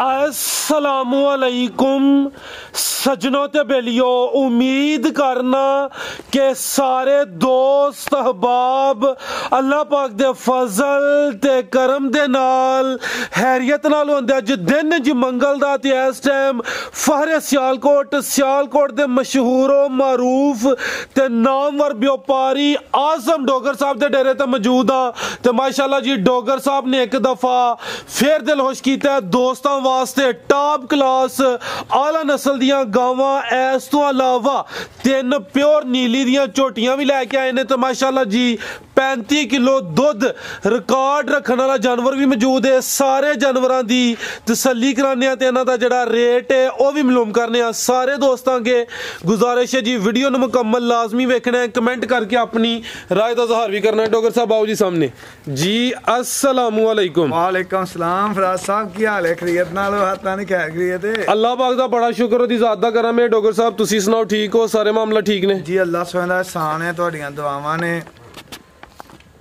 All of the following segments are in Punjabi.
अस्सलामुअलैकुम सजनों ते बेलियो, उम्मीद करना कि सारे दोस्त अहबाब अल्लाह पाक दे फजल ते करम दे नाल हैरियत नाल होंदे। अज दिन ज मंगल दा ते इस टाइम फहरे सियालकोट दे मशहूर मारूफ ते नामवर व्यापारी आजम डोगर साहब दे डेरे ते मौजूद हाँ। ते माशाल्लाह जी डोगर साहब ने एक दफा फिर दिल खुश किया दोस्तों वास्ते टॉप क्लास आला नस्ल दियां गावां, इस तो अलावा 3 प्योर नीली दियां झोटियां भी लैके आए ने। तो माशाल्लाह जी 35 किलो दुध रिकॉर्ड रखने वाला जानवर भी मौजूद है। सारे जानवरों की तसल्ली कराने ते इन्हां दा जिहड़ा रेट है वह भी मालूम करने। सारे दोस्तों के गुजारिश है जी वीडियो नूं मुकम्मल लाजमी वेखना है, कमेंट करके अपनी राय का इजहार भी करना है। डोगर साहब आओ जी सामने जी। अस्सलामुअलैकुम। वालेकुम सलाम फराज साहब, की हाल है? खैरियत नाल हो? हाथ नहीं खैर खैरियत है? अल्लाह पाक दा बड़ा शुक्र ओदी ज़ात दा कराम है। डोगर साहब तुसी सुनाओ, ठीक हो? सारे मामला ठीक ने जी? अल्लाह सुबहान दा एहसान है, तुहाडियां दुआवां ने।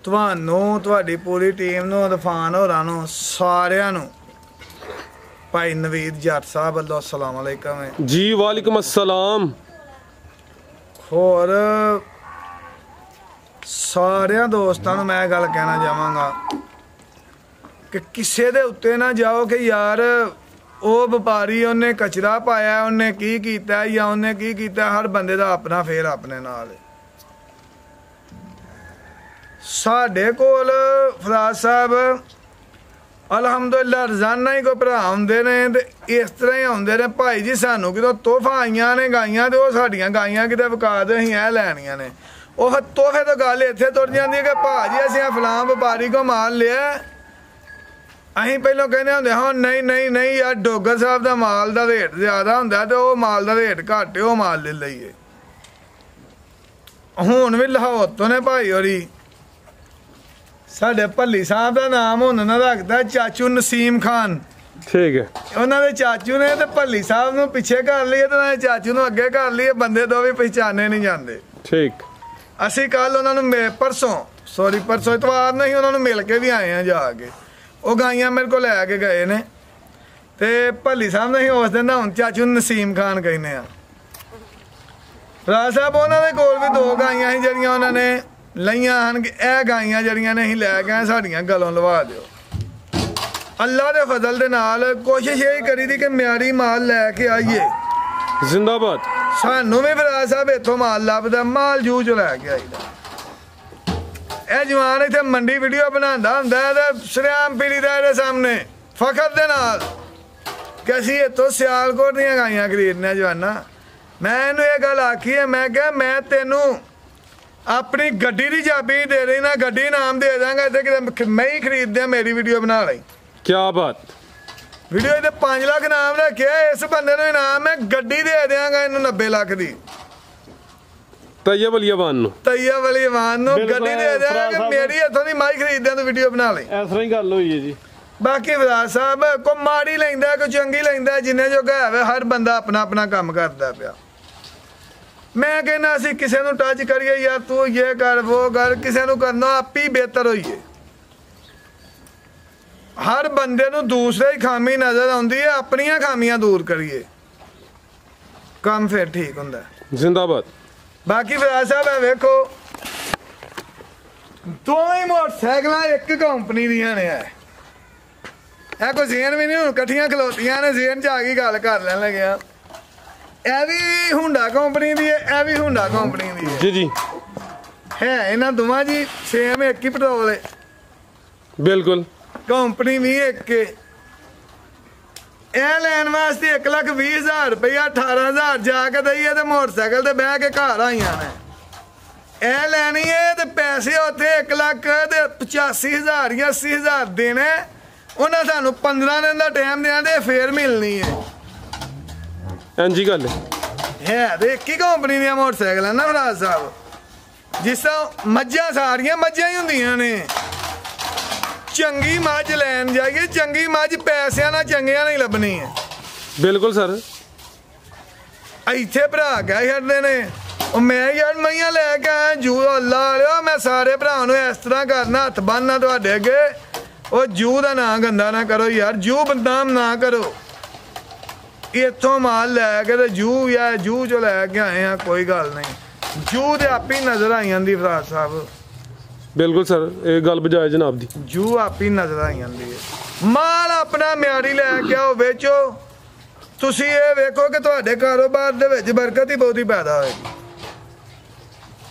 ਤੁਹਾਨੂੰ ਤੁਹਾਡੀ पूरी टीम ਨੂੰ ਇਰਫਾਨ ਹੋਰਾਂ ਨੂੰ ਸਾਰਿਆਂ ਨੂੰ ਭਾਈ ਨਵੀਦ ਜੱਟ ਸਾਹਿਬ ਵੱਲੋਂ अस्सलाम अलैकुम जी। वालेकुम अस्सलाम। ਹੋਰ ਸਾਰਿਆਂ ਦੋਸਤਾਂ ਨੂੰ ਮੈਂ ਗੱਲ ਕਹਿਣਾ ਚਾਹਾਂਗਾ ਕਿ ਕਿਸੇ ਦੇ ਉੱਤੇ ਨਾ ਜਾਓ ਕਿ ਯਾਰ ਉਹ ਵਪਾਰੀ ਉਹਨੇ ਕਚਰਾ ਪਾਇਆ, ਉਹਨੇ ਕੀ ਕੀਤਾ ਜਾਂ ਉਹਨੇ ਕੀ ਕੀਤਾ। ਹਰ ਬੰਦੇ ਦਾ ਆਪਣਾ ਫੇਰ ਆਪਣੇ ਨਾਲ। ਸਾਡੇ ਕੋਲ ਫਰਾਜ ਸਾਹਿਬ अलहमदुल्ला रोजाना ही कोई भरा आते ने तो इस तरह ही आते ने, भाई जी सानू कितों तोहफा आईयां ने गाइयां तो साडियां गाइयां किते विका दो, असीं ऐ लैणियां ने। वो तोहफे तो गल इत्थे तुर जाती है कि भाजी असीं फलां व्यापारी को माल लिया। असीं पहलों कहने होंदे हाँ नहीं नहीं नहीं यार डोगर साहब का माल का रेट ज़्यादा हुंदा तो वो माल का रेट घट है, वो माल ले लईए। हुण भी लाहौर तो ने भाई होरी साडे भल्ली साहब का नाम उन्होंने रखता चाचू नसीम खान, ठीक है। उन्होंने चाचू ने तो भल्ली साहब नूं पिछे कर लिए तो चाचू नूं अगे कर लिए, बंदे दो भी पहचाने नहीं जाते। ठीक। असी कल उन्होंने परसों इतवार नहीं उन्होंने मिल के भी आए हैं जाके। वो गाइयां मेरे को लैके गए ने ते भल्ली साहब ने उस दिन हुण चाचू नसीम खान कहने। राज साहब उन्होंने कोल भी 2 गाइयां सी जिहड़ियां उन्होंने लईयां हन कि यह गाइयां जड़ियां ने असीं लैके आए, साडियां गलों लवा दिओ। अल्लाह दे फजल दे नाल कोशिश यही करी दी कि म्यारी माल लैके आइए। जिंदाबाद। सानू भी फराज साहब इत्थों माल लभदा, माल जू च लैके आईदा। यह जवान इत्थे मंडी वीडियो बनांदा हुंदा है ते सरेआम पीड़ीदा इहदे सामने फखर दे नाल कि असीं इत्थों सियालकोट दीयां गाइयां खरीदने। जवाना मैं इहनूं इह गल आखी है, मैं कहा मैं तैनूं अपनी गड्डी की चाबी दे रही ना, गड्डी नाम दे देंगा इतने मैं ही खरीद दिया, मेरी वीडियो बना ली। क्या बात। वीडियो इतने 5 लाख इनाम रखे, इस बंदे को इनाम है गड्डी दे देंगा इन्हू 90 लाख की। तैयब अली अवान गड्डी दे देंगा कि मेरी इतों की माई खरीद दे, तो वीडियो बना ली। इस तरह ही गल हुई है जी। बाकी फराज साहब कोई माड़ी लेंदा कोई चंगी लेंदा, जिन्ने जो है हर बंदा अपना अपना काम करता पिया। मैं कहना असीं किसी को टच करिए यार तू ये कर वो कर, किसी को करना आप ही बेहतर होइए। हर बंदे नूं दूसरे ही खामी नजर आउंदी है, अपनियां खामियां दूर करिए, काम फिर ठीक हुंदा। जिंदाबाद। बाकी फराज साहब है वेखो 2 ही मोटरसाइकिल एक कंपनी दियां ने। कोई जेन भी नहीं, हुण कट्ठियां खलोतियां ने, जेन च आ गई गल कर लैन लग्या। यह भी हुंडा कंपनी दी है, यह भी हुंडा कंपनी दी है जी जी है। इन्हां दोवां जी सेम एक ही पेट्रोल है, बिल्कुल कंपनी भी एक है। यह लैन वास्ते 1,20,000 रुपया 18,000 जाके दईए तो मोटरसाइकिल ते बह के घर आईयां ने। यह लैनी है तो पैसे उत्थे 1,85,000 या 80,000 देने, उन्हें सानू 15 दिन का टाइम देना ते फिर मिलनी है। जी गल है तो एक ही कंपनी दी मोटरसाइकिल है ना फराज साहब। जिस तरह मझां सारियां मझां ही होंदियां ने, चंगी मझ लैन जाइए, चंगी मझ पैसिਆਂ ਨਾਲ ਚੰਗੀਆਂ नहीं लभनी है। बिल्कुल सर। ਇੱਥੇ ਭਰਾ ਕਹਿ ਛੱਡਦੇ ਨੇ ਉਹ ਮੈਂ ਯਾਰ ਮਈਆਂ ਲੈ ਕੇ ਆਇਆ ਜੂ ਅੱਲਾ ਵਾਲਿਓ, ਮੈਂ ਸਾਰੇ ਭਰਾਵਾਂ ਨੂੰ ਇਸ ਤਰ੍ਹਾਂ ਕਰਨਾ, ਹੱਥ ਬੰਨ੍ਹਣਾ ਤੁਹਾਡੇ ਅੱਗੇ ਉਹ ਜੂ ਦਾ ਨਾਂ ਗੰਦਾ ਨਾ ਕਰੋ ਯਾਰ, ਜੂ ਬਦਨਾਮ ਨਾ ਕਰੋ। ਇੱਥੋਂ ਮਾਲ ਲੈ ਕੇ ਤੇ ਜੂ ਜਾਂ ਜੂ ਚੋਂ ਲੈ ਕੇ ਆਏ ਆ, ਕੋਈ ਗੱਲ ਨਹੀਂ। ਜੂ ਦੇ ਆਪੀ ਨਜ਼ਰ ਆਈ ਜਾਂਦੀ ਫਰਾਦ ਸਾਹਿਬ। ਬਿਲਕੁਲ ਸਰ, ਇਹ ਗੱਲ ਬਜਾਏ ਜਨਾਬ ਦੀ। ਜੂ ਆਪੀ ਨਜ਼ਰ ਆਈ ਜਾਂਦੀ ਹੈ। ਮਾਲ ਆਪਣਾ ਮਿਆਰੀ ਲੈ ਕੇ ਆਓ, ਵੇਚੋ। ਤੁਸੀਂ ਇਹ ਵੇਖੋ ਕਿ ਤੁਹਾਡੇ ਕਾਰੋਬਾਰ ਦੇ ਵਿੱਚ ਬਰਕਤ ਹੀ ਬਹੁਤੀ ਪੈਦਾ ਹੋਏਗੀ।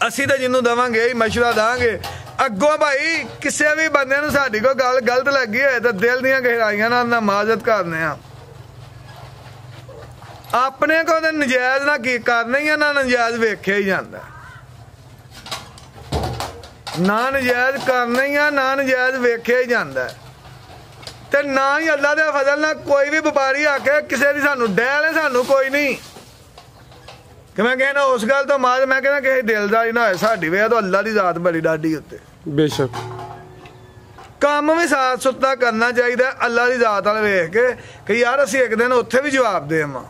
ਅਸੀਂ ਤਾਂ ਜਿਹਨੂੰ ਦੇਵਾਂਗੇ ਇਹ ਮਸ਼ਵਰਾ ਦਾਂਗੇ। ਅੱਗੋਂ ਭਾਈ ਕਿਸੇ ਵੀ ਬੰਦੇ ਨੂੰ ਸਾਡੀ ਕੋਈ ਗੱਲ ਗਲਤ ਲੱਗੀ ਹੋਏ ਤਾਂ ਦਿਲ ਦੀਆਂ ਗਹਿਰਾਈਆਂ ਨਾਲ ਮਾਜ਼ਰਤ ਕਰਨੇ ਆ। ਆਪਣੇ ਕੋਲ ਤਾਂ ਨਜਾਇਜ਼ ਨਾ ਕੀ ਕਰਨਾ ਹੀ ਆ, ਨਾ ਨਜਾਇਜ਼ ਵੇਖਿਆ ਹੀ ਜਾਂਦਾ। ਨਾ ਨਜਾਇਜ਼ ਕਰਨਾ ਹੀ ਆ, ਨਾ ਨਜਾਇਜ਼ ਵੇਖਿਆ ਹੀ ਜਾਂਦਾ। ਤੇ ਨਾ ਹੀ ਅੱਲਾ ਦੇ ਫਜ਼ਲ ਨਾਲ ਕੋਈ ਵੀ ਵਪਾਰੀ ਆਖੇ ਕਿਸੇ ਦੀ ਸਾਨੂੰ ਡੈਲ ਹੈ, ਸਾਨੂੰ ਕੋਈ ਨਹੀਂ ਕਿ ਮੈਂ ਕਹਿਣਾ ਉਸ ਗੱਲ ਤੋਂ ਮਾਜ ਮੈਂ ਕਹਿੰਦਾ ਕਿਸੇ ਦਿਲਦਾਰੀ ਨਾ ਹੋਏ ਸਾਡੀ ਵੇ ਤਾਂ ਅੱਲਾ ਦੀ ਜ਼ਾਤ ਬੜੀ ਡਾਢੀ ਉੱਤੇ। ਬੇਸ਼ੱਕ ਕੰਮ ਵੀ ਸਾਥ ਸੁਥਰਾ ਕਰਨਾ ਚਾਹੀਦਾ ਅੱਲਾ ਦੀ ਜ਼ਾਤ ਵਾਲ ਵੇਖ ਕੇ ਕਿ ਯਾਰ ਅਸੀਂ ਇੱਕ ਦਿਨ ਉੱਥੇ ਵੀ ਜਵਾਬ ਦੇਵਾਂ।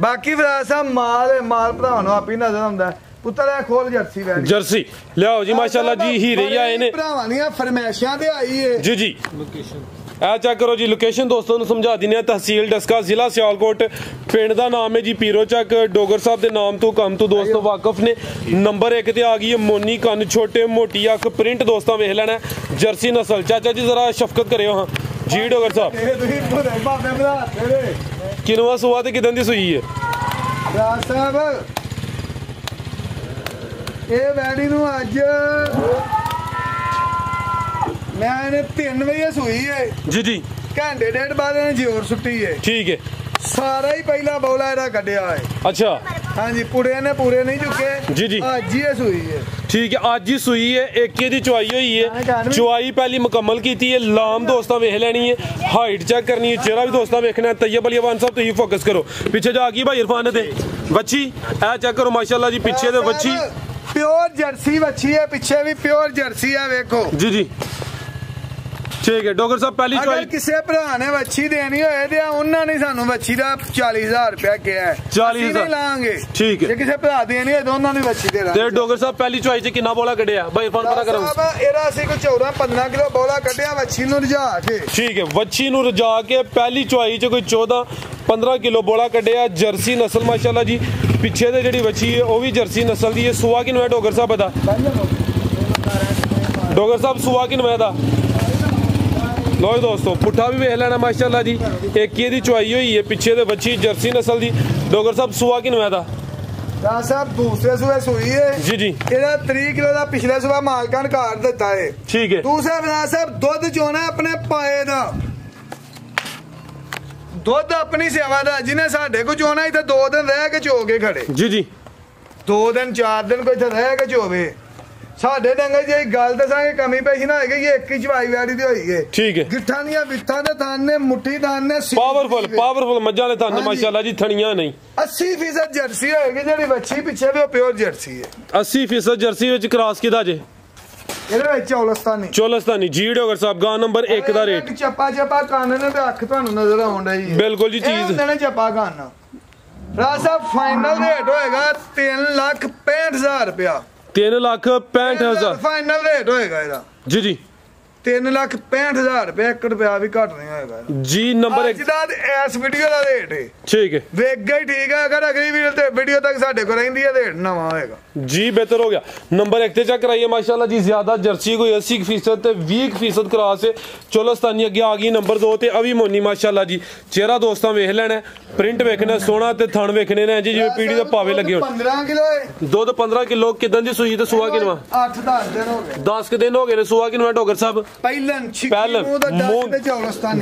ਬਾਕੀ ਫਰਾਦ ਸਾਹਿਬ ਮਾਲ ਭਰਾ ਨੂੰ ਆਪੀ ਨਜ਼ਰ ਆਉਂਦਾ। ਪੁੱਤਰ ਇਹ ਖੋਲ ਜਰਸੀ ਵੈਣ ਜਰਸੀ ਲਿਆਓ ਜੀ ਮਾਸ਼ਾਅੱਲਾ ਜੀ, ਹੀਰੇ ਹੀ ਆਏ ਨੇ ਭਰਾਵਾਂ ਦੀਆਂ ਫਰਮਾਇਸ਼ਾਂ ਤੇ ਆਈ ਏ ਜੀ ਜੀ। ਲੋਕੇਸ਼ਨ ਇਹ ਚੈੱਕ ਕਰੋ ਜੀ, ਲੋਕੇਸ਼ਨ ਦੋਸਤਾਂ ਨੂੰ ਸਮਝਾ ਦਿੰਦੇ ਆ। ਤਹਿਸੀਲ ਡਸਕਾ, ਜ਼ਿਲ੍ਹਾ ਸਿਆਲਕੋਟ। ਪਿੰਡ ਦਾ ਨਾਮ ਹੈ ਜੀ ਪੀਰੋ ਚੱਕ। ਡੋਗਰ ਸਾਹਿਬ ਦੇ ਨਾਮ ਤੋਂ ਕੰਮ ਤੋਂ ਦੋਸਤੋ ਵਾਕਫ ਨੇ। ਨੰਬਰ 1 ਤੇ ਆ ਗਈ ਹੈ ਮੋਨੀ ਕੰਨ ਛੋਟੇ ਮੋਟੀ ਅੱਖ ਪ੍ਰਿੰਟ ਦੋਸਤਾਂ ਵੇਖ ਲੈਣਾ ਜਰਸੀ ਨਸਲ। ਚਾਚਾ ਜੀ ਜ਼ਰਾ ਸ਼ਫਕਤ ਕਰਿਓ। ਹਾਂ ਜੀ ਡੋਗਰ ਸਾਹਿਬ ਕਿਨਵਾ ਸੂਆ ਤੇ ਕਿਦਾਂ ਦੀ ਸੂਈ ਹੈ ਸਾਹਿਬ? ਇਹ ਵੈੜੀ ਨੂੰ ਅੱਜ ਮੈਂ ਇਹਨੇ 3 ਵਜੇ ਸੂਈ ਹੈ ਜੀ ਜੀ। ਘੰਟੇ ਡੇਢ ਬਾਅਦ ਇਹਨੇ ਜ਼ੋਰ ਸੁੱਟੀ ਹੈ। ਠੀਕ ਹੈ। ਸਾਰਾ ਹੀ ਪਹਿਲਾ ਬੌਲਾ ਇਹਦਾ ਕੱਢਿਆ ਹੈ। ਅੱਛਾ ਹਾਂਜੀ, ਪੁੜੇ ਨੇ ਪੂਰੇ ਨਹੀਂ ਚੁੱਕੇ ਜੀ ਜੀ। ਅੱਜ ਹੀ ਸੂਈ ਹੈ। ਠੀਕ ਹੈ, ਅੱਜ ਹੀ ਸੂਈ ਹੈ। ਇੱਕ ਇਹਦੀ ਚੁਆਈ ਹੋਈ ਹੈ, ਚੁਆਈ ਪਹਿਲੀ ਮੁਕੰਮਲ ਕੀਤੀ ਹੈ। ਲਾਮ ਦੋਸਤਾਂ ਵੇਖ ਲੈਣੀ ਹੈ, ਹਾਈਟ ਚੈੱਕ ਕਰਨੀ ਹੈ, ਚਿਹਰਾ ਵੀ ਦੋਸਤਾਂ ਵੇਖਣਾ ਹੈ। ਤੈयब अली अवान साहब ਤੁਸੀਂ ਫੋਕਸ ਕਰੋ। ਪਿੱਛੇ ਜਾ ਗਈ ਭਾਈ ਇਰਫਾਨ ਤੇ ਵੱਛੀ ਇਹ ਚੈੱਕ ਕਰੋ ਮਾਸ਼ਾਅੱਲਾ ਜੀ। ਪਿੱਛੇ ਤੇ ਵੱਛੀ ਪਿਓਰ ਜਰਸੀ ਵੱਛੀ ਹੈ, ਪਿੱਛੇ ਵੀ ਪਿਓਰ ਜਰਸੀ ਹੈ ਵੇਖੋ ਜੀ ਜੀ। ਠੀਕ ਹੈ ਡੋਗਰ ਸਾਹਿਬ ਪਹਿਲੀ ਅਗਰ ਕਿਸੇ ਭਰਾ ਨੇ ਵੱਛੀ ਦੇਣੀ ਹੋਏ ਤੇ ਉਹਨਾਂ ਨੇ ਸਾਨੂੰ ਵੱਛੀ ਦਾ 40,000 ਰੁਪਇਆ ਕਿਹਾ। 40,000 ਲਾਂਗੇ। ਠੀਕ ਹੈ। ਜੇ ਕਿਸੇ ਭਰਾ ਦੇਣੀ ਹੋਏ ਤਾਂ ਉਹਨਾਂ ਨੂੰ ਵੱਛੀ ਦੇ ਦਾਂਗੇ। ਤੇ ਡੋਗਰ ਸਾਹਿਬ ਪਹਿਲੀ ਚੁਆਈ ਚ ਕਿੰਨਾ ਬੋਲਾ ਕੱਢਿਆ ਭਾਈ ਇਰਫਾਨ ਪਤਾ ਕਰੋ? ਇਹਦਾ ਅਸੀਂ ਕੋਈ 14-15 ਕਿਲੋ ਬੋਲਾ ਕੱਢਿਆ ਵੱਛੀ ਨੂੰ ਰਜਾ ਕੇ। ਠੀਕ ਹੈ, ਵੱਛੀ ਨੂੰ ਰਜਾ ਕੇ ਪਹਿਲੀ ਚੁਆਈ ਚ ਕੋਈ 14-15 ਕਿਲੋ ਬੋਲਾ ਕੱਢਿਆ। ਜਰਸੀ ਨਸਲ ਮਾਸ਼ਾਅੱਲਾ ਜੀ। ਪਿੱਛੇ ਤੇ ਜਿਹੜੀ ਵੱਛੀ ਹੈ ਉਹ ਵੀ ਜਰਸੀ ਨਸਲ ਦੀ ਹੈ। ਸੁਆ ਕਿਨੂ ਹੈ ਡੋਗਰ ਸਾਹਿਬ ਦਾ? ਡੋਗਰ ਸਾਹਿਬ ਸੁਆ ਕਿਨੂ ਹੈ ਦਾ? लो दोस्तों पुट्ठा भी वेख लेना माशाअल्लाह जी। एक ये दी चुआई हुई है, पिछे दे बच्ची जर्सी नस्ल दी। डोगर साहब सुआ किनू है दा? साहब दूसरे सुबह सुई है जी जी। ਇਹਦਾ 30 ਕਿਲੋ ਦਾ ਪਿਛਲੇ ਸੁਬਹ ਮਾਲਕਾਂ ਨੇ ਕਾਟ ਦਿੱਤਾ ਹੈ। ਠੀਕ ਹੈ। ਦੂਸਰਾ ਫਰਾਦ ਸਾਹਿਬ ਦੁੱਧ ਚੋਣਾ ਆਪਣੇ ਪਾਏ ਦਾ, ਦੁੱਧ ਆਪਣੀ ਸੇਵਾ ਦਾ। ਜਿਹਨੇ ਸਾਡੇ ਕੋ ਚੋਣਾ ਇੱਥੇ 2 ਦਿਨ ਰਹਿ ਕੇ ਚੋ ਕੇ ਖੜੇ ਜੀ ਜੀ। 2 ਦਿਨ 4 ਦਿਨ ਕੋਈ ਇੱਥੇ ਰਹਿ ਕੇ ਚੋਵੇ। ਸਾਡੇ ਡੰਗੇ ਜੇ ਗੱਲ ਦੱਸਾਂਗੇ ਕਮੀ ਪੇਸ਼ੀ ਨਾ ਹੋਏਗੀ। ਇਹ ਇੱਕ ਹੀ ਚਵਾਈ ਵਾੜੀ ਦੀ ਹੋਈ ਹੈ। ਠੀਕ ਹੈ। ਗਿੱਠਾਂ ਦੀਆਂ ਵਿੱਥਾਂ ਦੇ ਥਣ ਨੇ, ਮੁੱਠੀ ਥਣ ਨੇ, ਪਾਵਰਫੁਲ ਮੱਝਾਂ ਦੇ ਥਣ ਮਾਸ਼ਾਅੱਲਾ ਜੀ। ਥਣੀਆਂ ਨਹੀਂ 80% ਜਰਸੀ ਹੋਏਗੀ। ਜਿਹੜੀ ਵੱਛੀ ਪਿੱਛੇ ਵੀ ਉਹ ਪਿਓਰ ਜਰਸੀ ਹੈ। 80% ਜਰਸੀ ਵਿੱਚ ਕ੍ਰਾਸ ਕਿਦਾ ਜੇ? ਇਹਦੇ ਵਿੱਚ ਚੌਲਸਤਾਨੀ ਜੀ ਡੋਗਰ ਸਾਹਿਬ ਗਾਂ ਨੰਬਰ 1 ਦਾ ਰੇਟ। ਚੱਪਾ ਕੰਨ ਨੇ ਤੇ ਅੱਖ ਤੁਹਾਨੂੰ ਨਜ਼ਰ ਆਉਣ ਡਈ ਹੈ। ਬਿਲਕੁਲ ਜੀ ਚੀਜ਼ ਹੁੰਦੇ ਨੇ ਚੱਪਾ ਕੰਨ। ਰਾਜ ਸਾਹਿਬ ਫਾਈਨਲ ਰੇਟ ਹੋਏਗਾ 3,65,000 ਰੁਪਇਆ। 3,65,000 ਫਾਈਨਲ ਰੇਟ ਹੋਏਗਾ ਇਹਦਾ ਜੀ ਜੀ। 3,65,000 ਰੁਪਏ। 1 ਰੁਪਿਆ ਵੀ ਘੱਟ ਨਹੀਂ ਹੋਏਗਾ ਜੀ। ਨੰਬਰ 1 ਦਾ ਇਸ ਵੀਡੀਓ ਦਾ ਰੇਟ ਹੈ। ਠੀਕ ਹੈ। ਵੇਖ ਗਈ ਠੀਕ ਹੈ। ਅਗਰ ਅਗਲੀ ਵੀਡੀਓ ਤੱਕ ਸਾਡੇ ਕੋਲ ਰਹਿੰਦੀ ਹੈ ਰੇਟ ਨਵਾਂ ਹੋਏਗਾ ਜੀ। ਬਿਹਤਰ ਹੋ ਗਿਆ। ਨੰਬਰ 1 ਤੇ ਚੈੱਕ ਕਰਾਈਏ ਮਾਸ਼ਾਅੱਲਾ ਜੀ। ਜ਼ਿਆਦਾ ਜਰਸੀ ਕੋਈ 80% ਤੇ 20% ਕਰਾਸ ਹੈ। ਚੋਲਸਤਾਨੀ ਅੱਗੇ ਆ ਗਈ ਨੰਬਰ 2 ਤੇ ਅਵੀ ਮੋਨੀ ਮਾਸ਼ਾਅੱਲਾ ਜੀ। ਚਿਹਰਾ ਦੋਸਤਾਂ ਵੇਖ ਲੈਣਾ, ਪ੍ਰਿੰਟ ਵੇਖਣਾ ਸੋਹਣਾ ਤੇ ਥਣ ਵੇਖਣੇ ਨੇ ਜੀ ਜਿਵੇਂ ਪੀੜੀ ਦੇ ਭਾਵੇਂ ਲੱਗੇ ਹੋਣ। 15 ਕਿਲੋ ਹੈ ਦੁੱਧ 15 ਕਿਲੋ। ਕਿਦਾਂ ਦੀ ਸੂਈ ਤੇ ਸੁਆ ਕਿਨਵਾ? 8-10 ਦਿਨ ਹੋ ਗਏ। 10 ਦਿਨ ਹੋ ਗਏ ਨੇ। ਸੁਆ ਕਿਨਵਾ ਡੋਗਰ ਸਾਹਿਬ? ਪਹਿਲਨ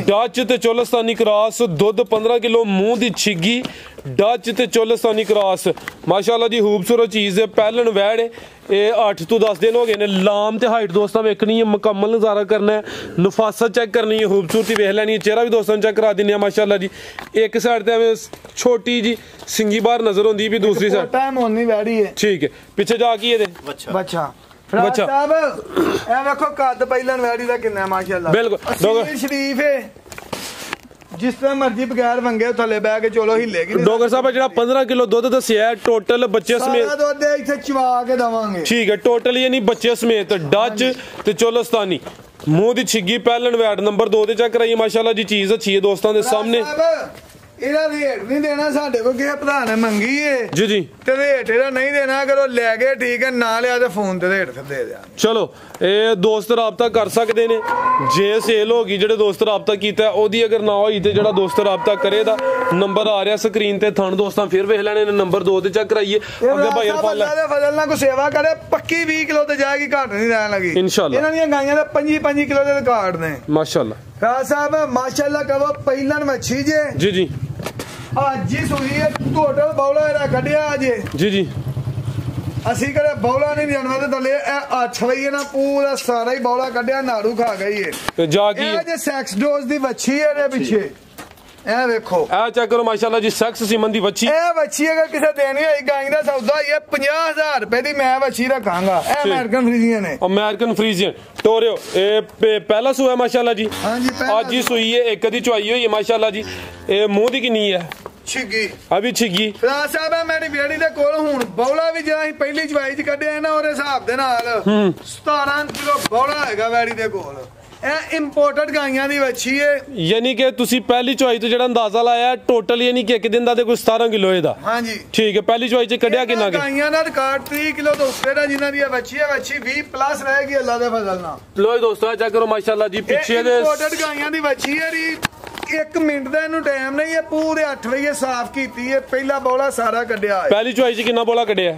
ਡੱਚ ਤੇ ਚੋਲਸਤਾਨੀ ਕਰਾਸ। ਦੁੱਧ 15 ਕਿਲੋ। ਮੂੰਹ ਦੀ ਛਿੱਗੀ ਡੱਚ ਤੇ ਚੋਲਸਤਾਨੀ ਕਰਾਸ ਮਾਸ਼ਾਅੱਲਾ ਜੀ। ਖੂਬਸੂਰਤ ਚੀਜ਼ ਹੈ। ਪਹਿਲਨ ਵੈੜ ਇਹ 8 ਤੋਂ 10 ਦਿਨ ਹੋ ਗਏ ਨੇ। ਲਾਮ ਤੇ ਹਾਈਟ ਦੋਸਤਾਂ ਵੇਖਣੀ ਹੈ, ਮੁਕੰਮਲ ਨਜ਼ਾਰਾ ਕਰਨਾ ਹੈ, ਨਫਾਸਤ ਚੈੱਕ ਕਰਨੀ ਹੈ, ਖੂਬਸੂਰਤੀ ਵੇਖ ਲੈਣੀ ਹੈ। ਚਿਹਰਾ ਵੀ ਦੋਸਤਾਂ ਨੂੰ ਚੈੱਕ ਕਰਾ ਦਿੰਦੇ ਆ ਮਾਸ਼ਾਅੱਲਾ ਜੀ। ਇੱਕ ਸਾਈਡ ਤੇ ਐਵੇਂ ਛੋਟੀ ਜੀ ਸਿੰਗੀ ਬਾਹਰ ਨਜ਼ਰ ਹੁੰਦੀ ਵੀ ਦੂਸਰੀ ਸਾਈਡ। ਠੀਕ ਹੈ। ਪਿੱਛੇ ਜਾ ਕੀ ਇਹਦੇ ਬੱਚਾ ਸਾਹਿਬ ਇਹ ਵੇਖੋ ਕੱਦ ਪਹਿਲਾਂ ਵੈੜੀ ਦਾ ਕਿੰਨਾ ਮਾਸ਼ਾਅੱਲਾ। ਬਿਲਕੁਲ ਸ਼ਰੀਫ ਹੈ। ਜਿਸ ਤਰ੍ਹਾਂ ਮਰਜ਼ੀ ਬਗੈਰ ਵੰਗੇ ਥੱਲੇ ਬਹਿ ਕੇ ਚਲੋ ਹਿੱਲੇਗੀ। ਡੋਗਰ ਸਾਹਿਬ ਜਿਹੜਾ 15 ਕਿਲੋ ਦੁੱਧ ਦੱਸਿਆ ਟੋਟਲ ਬੱਚੇ ਸਮੇਤ ਸਾਰਾ ਦੁੱਧ ਇੱਥੇ ਚਵਾ ਕੇ ਦਵਾਂਗੇ। ਠੀਕ ਹੈ। ਟੋਟਲ ਯਾਨੀ ਬੱਚੇ ਸਮੇਤ ਡੱਚ ਤੇ ਚੋਲਸਤਾਨੀ ਮੂੰਹ ਦੀ ਛਿੱਗੀ ਪਹਿਲਣ ਵੈਟ ਨੰਬਰ 2 ਤੇ ਚੈੱਕ ਕਰਾਈਏ ਮਾਸ਼ਾਅੱਲਾ ਜੀ ਚੀਜ਼ ਅੱਛੀ ਹੈ ਦੋਸਤਾਂ ਦੇ ਸਾਹਮਣੇ ਇਹਦਾ ਰੇਟ ਨਹੀਂ ਦੇਣਾ ਸਾਡੇ ਕੋਲ ਕਿਸੇ ਭਰਾ ਨੇ ਮੰਗੀ ਏ ਜੀ ਜੀ ਤੇ ਰੇਟ ਇਹਦਾ ਨਹੀਂ ਦੇਣਾ ਕਰੋ ਲੈ ਗਏ ਠੀਕ ਹੈ ਨਾ ਲਿਆ ਤੇ ਫੋਨ ਤੇ ਰੇਟ ਫਿਰ ਦੇ ਦਿਆਂ ਚਲੋ ਇਹ ਦੋਸਤ ਰਾਬਤਾ ਕਰ ਸਕਦੇ ਨੇ ਜੇ ਸੇਲ ਹੋ ਗਈ ਜਿਹੜੇ ਦੋਸਤ ਰਾਬਤਾ ਕੀਤਾ ਉਹਦੀ ਅਗਰ ਨਾ ਹੋਈ ਤੇ ਜਿਹੜਾ ਦੋਸਤ ਰਾਬਤਾ ਕਰੇਗਾ ਨੰਬਰ ਆ ਰਿਹਾ ਸਕਰੀਨ ਤੇ ਥਣ ਦੋਸਤਾਂ ਫਿਰ ਵੇਖ ਲੈਣੇ ਨੇ ਨੰਬਰ 2 ਤੇ ਚੈੱਕ ਕਰਾਈਏ ਅੱਗੇ ਭਾਈ ਅਰਫਾਨ ਲੈ ਫਜ਼ਲ ਨਾਲ ਕੋ ਸੇਵਾ ਕਰੇ ਪੱਕੀ 20 ਕਿਲੋ ਤੇ ਜਾਏਗੀ ਘੱਟ ਨਹੀਂ ਰਹਿਣ ਲੱਗੀ ਇਨਸ਼ਾਅੱਲਾ ਇਹਨਾਂ ਦੀਆਂ ਗਾਈਆਂ ਦੇ 25 ਕਿਲੋ ਦੇ ਰਿਕਾਰਡ ਨੇ ਮਾਸ਼ਾਅੱਲਾ ਰਾਜ ਸਾਹਿਬ ਮਾਸ਼ਾਅੱਲਾ ਕਹੋ ਪਹਿਲਣ ਮੱਛੀ ਜੇ ਜੀ ਜੀ ਅੱਜ ਹੀ ਸੂਈ ਹੈ ਟੋਟਲ ਬੌਲਾ ਇਹਦਾ ਕੱਢਿਆ ਅਜੇ ਜੀ ਜੀ ਅਸੀਂ ਕਦੇ ਬੌਲਾ ਨਹੀਂ ਜਾਨਵਰ ਦੇ ਥੱਲੇ ਇਹ 8 ਵਜੇ ਨਾ ਪੂਰਾ ਸਾਰਾ ਹੀ ਬੌਲਾ ਕੱਢਿਆ ਨਾੜੂ ਖਾ ਗਈ ਏ ਤੇ ਜਾ ਕੀ ਇਹ ਜੇ ਸੈਕਸ ਡੋਜ਼ ਦੀ ਵੱਛੀ ਹੈ ਇਹਦੇ ਪਿੱਛੇ ਇਹ ਵੇਖੋ ਇਹ ਚੈੱਕ ਕਰੋ ਮਾਸ਼ਾਅੱਲਾ ਜੀ ਸੈਕਸ ਸੀਮਨ ਦੀ ਵੱਛੀ ਇਹ ਵੱਛੀ ਅਗਰ ਕਿਸੇ ਦੇਣੀ ਹੋਈ ਗਾਂ ਦਾ ਸੌਦਾ ਇਹ 50000 ਰੁਪਏ ਦੀ ਮੈਂ ਵੱਛੀ ਰੱਖਾਂਗਾ ਇਹ ਅਮਰੀਕਨ ਫਰੀਜ਼ੀਅਨ ਨੇ ਅਮਰੀਕਨ ਫਰੀਜ਼ੀਅਨ ਟੋਰਿਓ ਇਹ ਪਹਿਲਾ ਸੂਆ ਮਾਸ਼ਾਅੱਲਾ ਜੀ ਹਾਂਜੀ ਅੱਜ ਹੀ ਸੂਈ ਹੈ ਇੱਕ ਦੀ ਚੁਆਈ ਹੋਈ ਹੈ ਮਾਸ਼ਾਅੱਲਾ ਜੀ ਇਹ ਮੂੰਹ ਦੀ ਕਿੰਨੀ ਹੈ ਛਿੱਗੀ ਅਭੀ ਛਿੱਗੀ ਰਾਜ ਸਾਹਿਬ ਮੇਰੀ ਬੇੜੀ ਦੇ ਕੋਲ ਹੁਣ ਬੌਲਾ ਵੀ ਜਿਹੜਾ ਅਸੀਂ ਪਹਿਲੀ ਚਵਾਈ ਚ ਕੱਢਿਆ ਨਾ ਉਹਦੇ ਹਿਸਾਬ ਦੇ ਨਾਲ 17 ਕਿਲੋ ਬੌਲਾ ਹੈਗਾ ਵੈੜੀ ਦੇ ਕੋਲ ਇਹ ਇੰਪੋਰਟਡ ਗਾਈਆਂ ਦੀ ਵੱਛੀ ਹੈ ਯਾਨੀ ਕਿ ਤੁਸੀਂ ਪਹਿਲੀ ਚੁਆਈ ਤੋਂ ਜਿਹੜਾ ਅੰਦਾਜ਼ਾ ਲਾਇਆ ਟੋਟਲ ਯਾਨੀ ਕਿ ਇੱਕ ਦਿਨ ਦਾ ਤੇ ਕੋਈ 17 ਕਿਲੋ ਇਹਦਾ ਹਾਂਜੀ ਠੀਕ ਹੈ ਪਹਿਲੀ ਚੁਆਈ ਚ ਕੱਢਿਆ ਕਿੰਨਾ ਕਿ ਗਾਈਆਂ ਦਾ ਰਿਕਾਰਡ 30 ਕਿਲੋ ਤੋਂ ਉੱਤੇ ਦਾ ਜਿਨ੍ਹਾਂ ਦੀ ਵੱਛੀ ਹੈ ਵੱਛੀ 20 ਪਲੱਸ ਰਹੇਗੀ ਅੱਲਾ ਦੇ ਫਜ਼ਲ ਨਾਲ ਲੋ ਦੋਸਤੋ ਚੈੱਕ ਕਰੋ ਮਾਸ਼ਾਅੱਲਾ ਜੀ ਪਿੱਛੇ ਦੇ ਇੰਪੋਰਟਡ ਗਾਈਆਂ ਦੀ ਵੱਛੀ ਹੈ ਜੀ 1 ਮਿੰਟ ਦਾ ਇਹਨੂੰ ਟਾਈਮ ਨਹੀਂ ਹੈ ਪੂਰੇ 8 ਵਜੇ ਸਾਫ਼ ਕੀਤੀ ਹੈ ਪਹਿਲਾ ਬੌਲਾ ਸਾਰਾ ਕੱਢਿਆ ਹੈ ਪਹਿਲੀ ਚੁਆਈ ਚ ਕਿੰਨਾ ਬੌਲਾ ਕੱਢਿਆ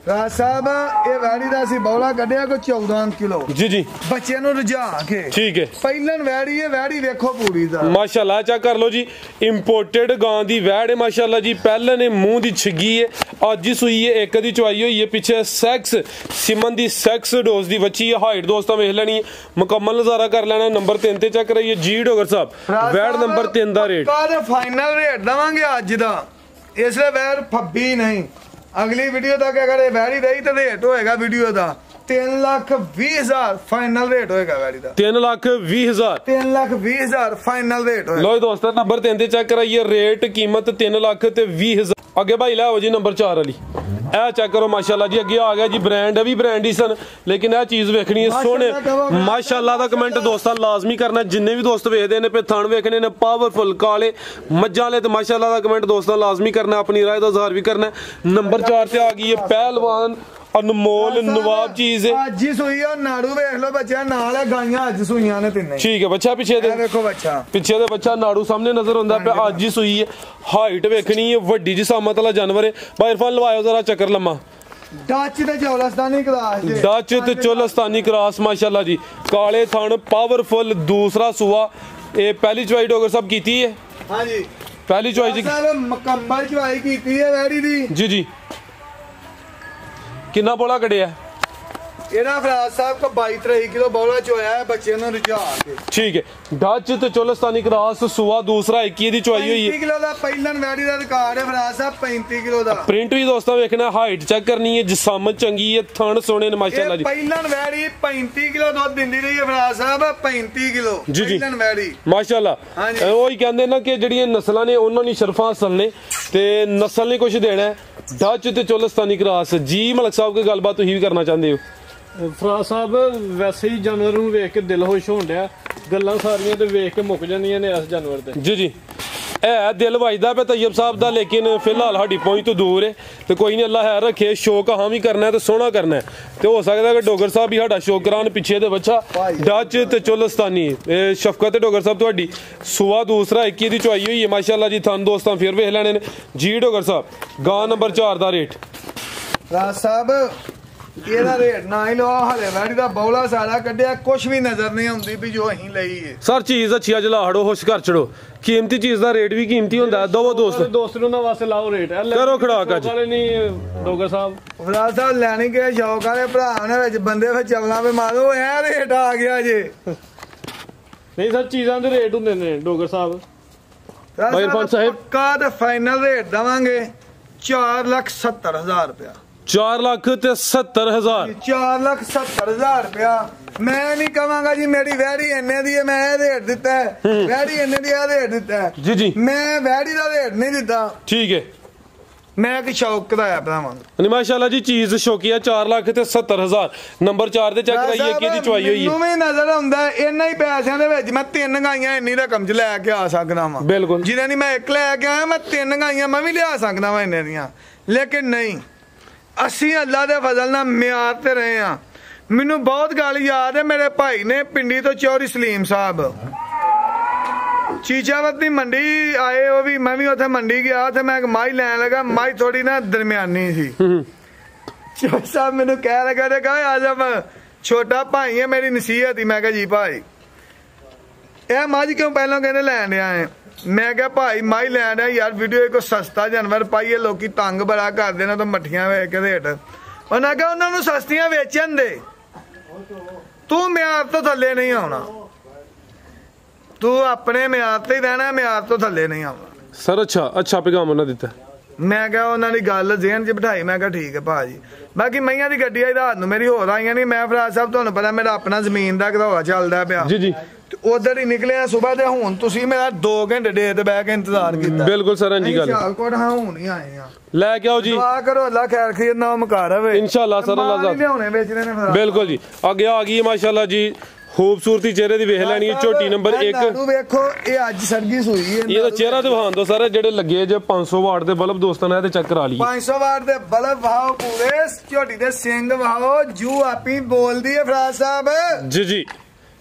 ਰਾਜ ਸਾਹਿਬ ਇਹ ਵੈੜੀ ਦਾ ਅਸੀਂ ਬੌਲਾ ਕੱਢਿਆ ਕੋ 14 ਕਿਲੋ ਜੀ ਜੀ ਬੱਚੇ ਨੂੰ ਰਜਾ ਕੇ ਠੀਕ ਹੈ ਪਹਿਲਣ ਵੈੜੀ ਹੈ ਵੈੜੀ ਵੇਖੋ ਪੂਰੀ ਦਾ ਮਾਸ਼ਾਅੱਲਾ ਚੈੱਕ ਕਰ ਲਓ ਜੀ ਇੰਪੋਰਟਡ ਗਾਂ ਦੀ ਵੈੜ ਹੈ ਮਾਸ਼ਾਅੱਲਾ ਜੀ ਪਹਿਲਾਂ ਨੇ ਮੂੰਹ ਦੀ ਛਿੱਗੀ ਹੈ ਅੱਜ ਹੀ ਸੂਈ ਹੈ ਇੱਕ ਦੀ ਚੁਆਈ ਹੋਈ ਹੈ ਪਿੱਛੇ ਸੈਕਸ ਸਿਮਨ ਦੀ ਸੈਕਸ ਡੋਜ਼ ਦੀ ਬੱਚੀ ਹੈ ਹਾਈਟ ਦੋਸਤਾਂ ਵੇਖ ਲੈਣੀ ਮੁਕੰਮਲ ਨਜ਼ਾਰਾ ਕਰ ਲੈਣਾ ਨੰਬਰ 3 ਤੇ ਚੈੱਕ ਕਰਾਈਏ ਜੀ ਡੋਗਰ ਸਾਹਿਬ ਵੈੜ ਨੰਬਰ 3 ਦਾ ਰੇਟ ਕਾਹਦੇ ਫਾਈਨਲ ਰੇਟ ਦਵਾਂਗੇ ਅੱਜ ਦਾ ਇਸ ਲਈ ਵੈੜ ਫੱਬੀ ਨਹੀਂ ਅਗਲੀ ਵੀਡੀਓ ਤੱਕ ਅਗਰ ਇਹ ਵੈੜੀ ਰਹੀ ਤਾਂ ਰੇਟ ਹੋਏਗਾ ਵੀਡੀਓ ਦਾ 3,20,000 ਫਾਈਨਲ ਰੇਟ ਹੋਏਗਾ ਵੈੜੀ ਦਾ 3,20,000 3,20,000 ਫਾਈਨਲ ਰੇਟ ਹੋਏਗਾ ਲੋ ਦੋਸਤੋ ਨੰਬਰ 3 ਤੇ ਚੈੱਕ ਕਰਾਈਏ ਰੇਟ ਕੀਮਤ 3,20,000 ਅੱਗੇ ਭਾਈ ਲਾਓ ਜੀ ਨੰਬਰ 4 ਵਾਲੀ ਇਹ ਚੈੱਕ ਕਰੋ ਮਾਸ਼ਾਅੱਲਾ ਜੀ ਅੱਗੇ ਆ ਗਿਆ ਜੀ ਬ੍ਰਾਂਡ ਵੀ ਬ੍ਰਾਂਡ ਹੀ ਸਨ ਲੇਕਿਨ ਇਹ ਚੀਜ਼ ਵੇਖਣੀ ਹੈ ਸੋਹਣੇ ਮਾਸ਼ਾਅੱਲਾ ਦਾ ਕਮੈਂਟ ਦੋਸਤਾਂ ਲਾਜ਼ਮੀ ਕਰਨਾ ਜਿੰਨੇ ਵੀ ਦੋਸਤ ਵੇਖਦੇ ਨੇ ਪੇ ਥਣ ਵੇਖਣੇ ਨੇ ਪਾਵਰਫੁਲ ਕਾਲੇ ਮੱਝਾਂ ਵਾਲੇ ਤੇ ਮਾਸ਼ਾਅੱਲਾ ਦਾ ਕਮੈਂਟ ਦੋਸਤਾਂ ਲਾਜ਼ਮੀ ਕਰਨਾ ਆਪਣੀ ਰਾਏ ਦਾ ਇਜ਼ਹਾਰ ਵੀ ਕਰਨਾ ਨੰਬਰ 4 ਤੇ ਆ ਗਈ ਹੈ ਪਹਿਲਵਾਨ ਅਨਮੋਲ ਨਵਾਬ ਚੀਜ਼ ਹੈ ਅੱਜ ਹੀ ਸੂਈ ਆ ਨਾੜੂ ਵੇਖ ਲਓ ਬੱਚਾ ਨਾਲ ਹੈ ਗਾਈਆਂ ਅੱਜ ਸੂਈਆਂ ਨੇ ਤਿੰਨੇ ਠੀਕ ਹੈ ਬੱਚਾ ਪਿੱਛੇ ਦੇ ਵੇਖੋ ਬੱਚਾ ਪਿੱਛੇ ਦੇ ਬੱਚਾ ਨਾੜੂ ਸਾਹਮਣੇ ਨਜ਼ਰ ਹੁੰਦਾ ਪਿਆ ਅੱਜ ਹੀ ਸੂਈ ਹੈ ਹਾਈਟ ਵੇਖਣੀ ਹੈ ਵੱਡੀ ਜੀ ਸਾਮਤ ਵਾਲਾ ਜਾਨਵਰ ਹੈ ਭਾਈ ਇਰਫਾਨ ਲਵਾਇਓ ਜ਼ਰਾ ਚੱਕਰ ਲੰਮਾ ਡੱਚ ਤੇ ਚੋਲਸਤਾਨੀ ਕਰਾਸ ਡੱਚ ਤੇ ਚੋਲਸਤਾਨੀ ਕਰਾਸ ਮਾਸ਼ਾਅੱਲਾ ਜੀ ਕਾਲੇ ਥਣ ਪਾਵਰਫੁਲ ਦੂਸਰਾ ਸੂਆ ਇਹ ਪਹਿਲੀ ਚਵਾਈ ਡੋਗਰ ਸਾਹਿਬ ਕੀਤੀ ਹੈ ਹਾਂਜੀ ਪਹਿਲੀ ਚਵਾਈ ਜੀ ਮੁਕੰਮਲ ਚਵਾਈ ਕੀਤੀ ਹੈ ਵੈੜੀ ਦੀ ਜੀ ਜੀ ਕਿੰਨਾ ਬੋਲਾ ਕੱਢਿਆ ਇਹਦਾ ਫਰਾਜ਼ ਸਾਹਿਬ ਕੋ 22-23 ਕਿਲੋ ਬੌਲਾ ਚੋਇਆ ਹੈ ਬੱਚੇ ਨੂੰ ਰਜਾ ਕੇ ਠੀਕ ਹੈ ਡੱਚ ਤੇ ਚੋਲਸਤਾਨੀ ਕਰਾਸ ਸੂਆ ਦੂਸਰਾ 21 ਦੀ ਚਵਾਈ ਹੋਈ ਹੈ 35 ਕਿਲੋ ਦਾ ਪਹਿਲਨ ਵੈੜੀ ਦਾ ਰਿਕਾਰਡ ਹੈ ਫਰਾਜ਼ ਸਾਹਿਬ 35 ਕਿਲੋ ਦਾ ਪ੍ਰਿੰਟ ਵੀ ਦੋਸਤਾਂ ਵੇਖਣਾ ਹਾਈਟ ਚੈੱਕ ਕਰਨੀ ਹੈ ਜਿਸਮ ਚੰਗੀ ਹੈ ਥਣ ਸੋਹਣੇ ਨੇ ਮਾਸ਼ਾਅੱਲਾ ਜੀ ਪਹਿਲਨ ਵੈੜੀ 35 ਕਿਲੋ ਦੁੱਧ ਦਿੰਦੀ ਰਹੀ ਹੈ ਫਰਾਜ਼ ਸਾਹਿਬ 35 ਕਿਲੋ ਪਹਿਲਨ ਵੈੜੀ ਮਾਸ਼ਾਅੱਲਾ ਉਹੀ ਕਹਿੰਦੇ ਨਾ ਕਿ ਜਿਹੜੀਆਂ ਨਸਲਾਂ ਨੇ ਉਹਨਾਂ ਦੀ ਸ਼ਰਫਾਂ ਅਸਲ ਨੇ ਤੇ ਨਸਲ ਨੇ ਕੁਝ ਦੇਣਾ ਹੈ ਡੱਚ ਤੇ ਚੋਲਸਤਾਨੀ ਕਰਾਸ ਜੀ ਮਲਕ ਸਾਹਿਬ ਕੋਈ ਗੱਲਬਾਤ ਤੁਸੀਂ ਵੀ ਕਰਨਾ ਚਾਹੁੰਦੇ ਹੋ ਫਰਾਜ਼ ਸਾਹਿਬ ਵੈਸੇ ਹੀ ਜਾਨਵਰ ਨੂੰ ਵੇਖ ਕੇ ਦਿਲ ਖੁਸ਼ ਹੋਣ ਡਿਆ ਗੱਲਾਂ ਸਾਰੀਆਂ ਤੇ ਵੇਖ ਕੇ ਮੁੱਕ ਜਾਂਦੀਆਂ ਨੇ ਇਸ ਜਾਨਵਰ ਤੇ ਜੀ ਜੀ ਇਹ ਦਿਲ ਵਜਦਾ ਪਿਆ ਤੈਯਬ ਸਾਹਿਬ ਦਾ ਲੇਕਿਨ ਫਿਲਹਾਲ ਸਾਡੀ ਪਹੁੰਚ ਤੋਂ ਦੂਰ ਹੈ ਤੇ ਕੋਈ ਨਹੀਂ ਅੱਲਾ ਹੈ ਰੱਖੇ ਸ਼ੌਕ ਹਾਂ ਵੀ ਕਰਨਾ ਤੇ ਸੋਹਣਾ ਕਰਨਾ ਤੇ ਹੋ ਸਕਦਾ ਕਿ ਡੋਗਰ ਸਾਹਿਬ ਵੀ ਸਾਡਾ ਸ਼ੌਕ ਕਰਾਉਣ ਪਿੱਛੇ ਦੇ ਬੱਚਾ ਡੱਚ ਤੇ ਚੋਲਸਤਾਨੀ ਇਹ ਸ਼ਫਕਤ ਡੋਗਰ ਸਾਹਿਬ ਤੁਹਾਡੀ ਸੂਆ ਦੂਸਰਾ 21 ਦੀ ਚੁਆਈ ਹੋਈ ਹੈ ਮਾਸ਼ਾਅੱਲਾ ਜੀ ਤੁਹਾਨੂੰ ਦੋਸਤਾਂ ਫਿਰ ਵੇਖ ਲੈਣੇ ਨੇ ਜੀ ਡੋਗਰ ਸਾਹਿਬ ਗਾਂ ਨੰਬਰ 4 ਦਾ ਰੇਟ ਰਾਜ ਸਾਹਿਬ ਇਹਦਾ ਰੇਟ ਨਾ ਹੀ ਲੋ ਹਲੇ ਵੈੜੀ ਦਾ ਬੌਲਾ ਸਾਰਾ ਕੱਢਿਆ ਕੁਝ ਵੀ ਨਜ਼ਰ ਨਹੀਂ ਆਉਂਦੀ ਵੀ ਜੋ ਅਸੀਂ ਲਈ ਏ ਸਰ ਚੀਜ਼ ਅੱਛੀ ਅੱਜ ਲਾੜੋ ਹੋਸ਼ ਕਰ ਚੜੋ ਕੀਮਤੀ ਚੀਜ਼ ਦਾ ਰੇਟ ਵੀ ਕੀਮਤੀ ਹੁੰਦਾ ਦੋ ਦੋਸਤ ਨੂੰ ਨਾ ਵਾਸਤੇ ਲਾਓ ਰੇਟ ਕਰੋ ਖੜਾਕ ਅੱਜ ਵਾਲੇ ਨਹੀਂ ਡੋਗਰ ਸਾਹਿਬ ਫਰਾਜ਼ ਸਾਹਿਬ ਲੈਣੀ ਕਿ ਸ਼ੌਕ ਵਾਲੇ ਭਰਾ ਨੇ ਵਿੱਚ ਬੰਦੇ ਫਿਰ ਚੱਲਣਾ ਵੀ ਮਾਰੋ ਇਹ ਰੇਟ ਆ ਗਿਆ ਜੇ ਨਹੀਂ ਸਰ ਚੀਜ਼ਾਂ ਦੇ ਰੇਟ ਹੁੰਦੇ ਨੇ ਡੋਗਰ ਸਾਹਿਬ ਭਾਈ ਇਰਫਾਨ ਸਾਹਿਬ ਪੱਕਾ ਤੇ ਫਾਈਨਲ ਰੇਟ ਦਵਾਂਗੇ 4,70,000 ਰੁਪਇਆ 4,70,000 4,70,000 ਰੁਪਇਆ ਮੈਂ ਨਹੀਂ ਕਹਾਂਗਾ ਜੀ ਮੇਰੀ ਵੈੜੀ ਇੰਨੇ ਦੀ ਹੈ ਮੈਂ ਇਹ ਰੇਟ ਦਿੱਤਾ ਵੈੜੀ ਇੰਨੇ ਦੀ ਇਹ ਰੇਟ ਦਿੱਤਾ ਜੀ ਜੀ ਮੈਂ ਵੈੜੀ ਦਾ ਰੇਟ ਨਹੀਂ ਦਿੱਤਾ ਠੀਕ ਹੈ ਮੈਂ ਕਿ ਸ਼ੌਕ ਕਰਾਇਆ ਭਰਾਵਾਂ ਨਹੀਂ ਮਾਸ਼ਾਅੱਲਾ ਜੀ ਚੀਜ਼ ਸ਼ੌਕੀਆ 4,70,000 ਨੰਬਰ 4 ਤੇ ਚੈੱਕ ਕਰਾਈਏ ਕਿਹਦੀ ਚੁਆਈ ਹੋਈ ਹੈ। ਮੈਨੂੰ ਵੀ ਨਜ਼ਰ ਆਉਂਦਾ ਇੰਨਾ ਹੀ ਪੈਸਿਆਂ ਦੇ ਵਿੱਚ ਮੈਂ 3 ਗਾਈਆਂ ਇੰਨੀ ਰਕਮ 'ਚ ਲੈ ਕੇ ਆ ਸਕਦਾ ਵਾਂ। ਬਿਲਕੁਲ ਜਿਹਨਾਂ ਦੀ ਮੈਂ 1 ਲੈ ਕੇ ਆਇਆ ਮੈਂ 3 ਗਾਈਆਂ ਮੈਂ ਵੀ ਲਿਆ ਸਕਦਾ ਵਾਂ ਇੰਨੇ ਦੀਆਂ, ਲੇਕਿਨ ਨਹੀਂ ਅਸੀਂ ਅੱਲਾ ਦੇ ਫਜ਼ਲ ਨਾਲ ਮਿਆਰ ਤੇ ਰਹੇ ਆ। ਮੈਨੂੰ ਬਹੁਤ ਗੱਲ ਯਾਦ ਹੈ, ਮੇਰੇ ਭਾਈ ਨੇ ਪਿੰਡੀ ਤੋਂ ਚੌਧਰੀ ਸਲੀਮ ਸਾਹਿਬ ਚੀਚਾਵਤ ਦੀ ਮੰਡੀ ਆਏ, ਉਹ ਵੀ ਮੈਂ ਵੀ ਉੱਥੇ ਮੰਡੀ ਗਿਆ ਤੇ ਮੈਂ ਮਾਈ ਲੈਣ ਲੱਗਾ, ਮਾਈ ਥੋੜੀ ਨਾ ਦਰਮਿਆਨੀ ਸੀ। ਚੌਧਰੀ ਸਾਹਿਬ ਮੈਨੂੰ ਕਹਿ ਲਗਾ ਤੇ ਕਹੇ ਆ ਜਾ, ਮੈਂ ਛੋਟਾ ਭਾਈ ਹੈ ਮੇਰੀ ਨਸੀਹਤ ਹੀ। ਮੈਂ ਕਿਹਾ ਜੀ ਭਾਈ ਇਹ ਮੱਝ ਕਿਉਂ ਪਹਿਲਾਂ ਕਹਿੰਦੇ ਲੈਣ ਡਿਆ ਹੈ? ਮੈਂ ਕਿਹਾ ਭਾਈ ਮਾਈ ਲੈਣ ਡਿਆ ਯਾਰ, ਵੀਡੀਓ ਕੋਈ ਸਸਤਾ ਜਾਨਵਰ ਪਾਈਏ, ਲੋਕੀ ਤੰਗ ਬੜਾ ਕਰਦੇ ਨੇ ਤਾਂ ਮੱਠੀਆਂ ਵੇਚ ਕੇ ਰੇਟ। ਉਹਨਾਂ ਕਿਹਾ ਉਹਨਾਂ ਨੂੰ ਸਸਤੀਆਂ ਵੇਚਣ ਦੇ, ਤੂੰ ਮਿਆਰ ਤੋਂ ਥੱਲੇ ਨਹੀਂ ਆਉਣਾ, ਤੂੰ ਆਪਣੇ ਮਿਆਰ ਤੇ ਹੀ ਰਹਿਣਾ, ਮਿਆਰ ਤੋਂ ਥੱਲੇ ਨਹੀਂ ਆਉਣਾ ਸਰ। ਅੱਛਾ ਪੈਗਾਮ ਉਹਨਾਂ ਦਿੱਤਾ। ਮੈਂ ਕਿਹਾ ਉਹਨਾਂ ਦੀ ਗੱਲ ਜ਼ਿਹਨ 'ਚ ਬਿਠਾਈ। ਮੈਂ ਕਿਹਾ ਠੀਕ ਹੈ ਭਾਜੀ। ਬਾਕੀ ਮਈਆਂ ਦੀ ਗੱਡੀ ਆਈ ਰਾਤ ਨੂੰ ਮੇਰੀ ਹੋਰ ਆਈਆਂ ਨਹੀਂ। ਮੈਂ ਫਰਾਜ ਸਾਹਿਬ ਤੁਹਾਨੂੰ ਪਤਾ ਮੇਰਾ ਆਪਣਾ ਜ਼ਮੀਨ ਦਾ ਘਰੋਆ ਚੱਲਦਾ ਪਿਆ ਜੀ ਉਧਰ ਹੀ ਨਿਕਲਿਆ ਸੁਬਾਹ ਤੇ ਹੁਣ ਤੁਸੀਂ ਮੇਰਾ 2 ਘੰਟੇ ਡੇ ਤੇ ਬਹਿ ਕੇ ਇੰਤਜ਼ਾਰ ਕੀਤਾ। ਬਿਲਕੁਲ ਸਰ ਜੀ ਗੱਲ ਸਿਆਲਕੋਟ ਹਾਂ ਹੁਣ ਹੀ ਆਏ ਆ, ਲੈ ਕੇ ਆਓ ਜੀ, ਦੁਆ ਕਰੋ ਅੱਲਾ ਖੈਰ ਖੀਰ ਨਾ ਮੁਕਾ ਰਵੇ ਇਨਸ਼ਾਅੱਲਾ ਸਰ। ਅੱਲਾ ਲਿਆਉਣੇ ਵੇਚਣੇ ਨੇ ਫਿਰ ਬਿਲਕੁਲ ਜੀ। ਅੱਗੇ ਆ ਗਈ ਮਾਸ਼ਾਅੱਲਾ ਜੀ, ਖੂਬਸੂਰਤੀ ਚਿਹਰੇ ਦੀ ਵੇਖ ਲੈਣੀ ਹੈ। ਝੋਟੀ ਨੰਬਰ 1 ਵੇਖੋ ਇਹ ਅੱਜ ਸਰਗਿਸ ਹੋਈ ਹੈ। ਇਹਦਾ ਚਿਹਰਾ ਦਿਖਾਉਣ ਦੋ ਸਾਰੇ ਜਿਹੜੇ ਲੱਗੇ ਜੇ 500 ਵਾਟ ਦੇ ਬਲਬ ਦੋਸਤਾਂ ਨੇ ਤੇ ਚੈੱਕ ਕਰਾ ਲਈ। 500 ਵਾਟ ਦੇ ਬਲਬ ਵਾਓ, ਪੂਰੇ ਝੋਟੀ ਦੇ ਸਿੰਘ ਵਾਓ, ਜੂ ਆਪੀ ਬੋਲਦੀ ਹੈ ਫਰਾਜ ਸਾਹਿਬ ਜੀ।